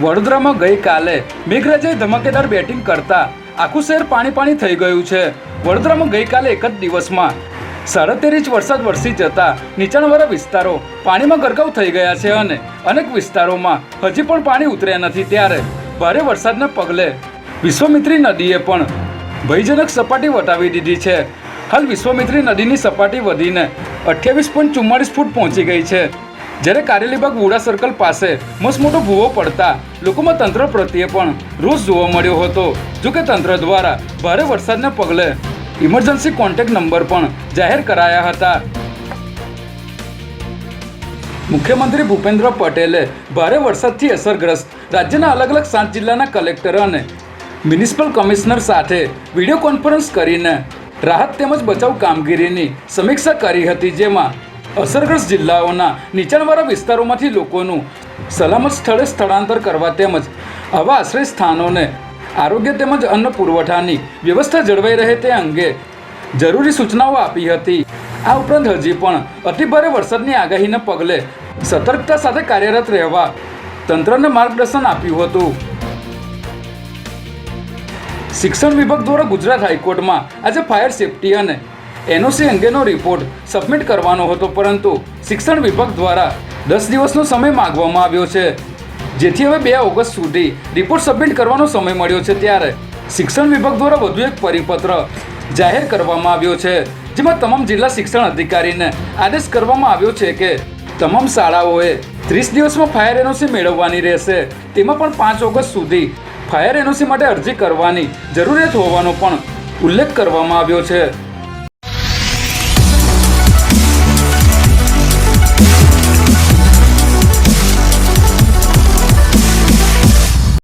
વડોદરામાં ગઈકાલે મેઘરાજાએ ધમાકેદાર બેટિંગ કરતા આખું શહેર પાણી થઈ ગયું છે। વડોદરામાં ગઈકાલે એક જ દિવસમાં 73 ઇંચ વરસાદ વરસી જતા નીચાણવાળા વિસ્તારો પાણીમાં ગરકાવ થઈ ગયા છે અને અનેક વિસ્તારોમાં હજી પણ પાણી ઉતર્યા નથી। ત્યારે ભારે વરસાદને પગલે વિશ્વામિત્રી નદીએ પણ ભયજનક સપાટી વટાવી દીધી છે। હાલ વિશ્વામિત્રી નદીની સપાટી વધીને 28.44 ફૂટ પહોંચી ગઈ છે, જ્યારે કારેલીબાગ વુડા સર્કલ પાસે મસમોટો ભૂવો પડતા લોકોમાં તંત્ર પ્રત્યે પણ રોષ જોવા મળ્યો હતો। જોકે તંત્ર દ્વારા ભારે વરસાદને પગલે ઇમરજન્સી કોન્ટેક્ટ નંબર પણ જાહેર કરાયા હતા। મુખ્યમંત્રી ભૂપેન્દ્ર પટેલે ભારે વરસાદથી અસરગ્રસ્ત રાજ્યના અલગ અલગ 7 જિલ્લાના કલેક્ટર અને મ્યુનિસિપલ કમિશનર સાથે વિડીયો કોન્ફરન્સ કરીને રાહત તેમજ બચાવ કામગીરીની સમીક્ષા કરી હતી, જેમાં અસરગ્રસ્ત જિલ્લાઓના નીચાણવાળા વિસ્તારોમાંથી લોકોનું સલામત સ્થળે સ્થળાંતર કરવા તેમજ આવા આશ્રય સ્થાનોને આરોગ્ય તેમજ અન્ન પુરવઠાની વ્યવસ્થા જળવાઈ રહે તે અંગે જરૂરી સૂચનાઓ આપી હતી। આ ઉપરાંત હજી પણ અતિભારે વરસાદની આગાહીને પગલે સતર્કતા સાથે કાર્યરત રહેવા તંત્રને માર્ગદર્શન આપ્યું હતું। શિક્ષણ વિભાગ દ્વારા ગુજરાત હાઈકોર્ટમાં આજે ફાયર સેફટી અને એનઓસી અંગેનો રિપોર્ટ સબમિટ કરવાનો હતો, પરંતુ શિક્ષણ વિભાગ દ્વારા 10 દિવસનો સમય માંગવામાં આવ્યો છે, જેથી હવે 2 ઓગસ્ટ સુધી રિપોર્ટ સબમિટ કરવાનો સમય મળ્યો છે। ત્યારે શિક્ષણ વિભાગ દ્વારા વધુ એક પરિપત્ર જાહેર કરવામાં આવ્યો છે, જેમાં તમામ જિલ્લા શિક્ષણ અધિકારીને આદેશ કરવામાં આવ્યો છે કે તમામ શાળાઓએ 30 દિવસમાં ફાયર એનઓસી મેળવવાની રહેશે। તેમાં પણ 5 ઓગસ્ટ સુધી ફાયર એનઓસી માટે અરજી કરવાની જરૂરિયાત હોવાનો પણ ઉલ્લેખ કરવામાં આવ્યો છે।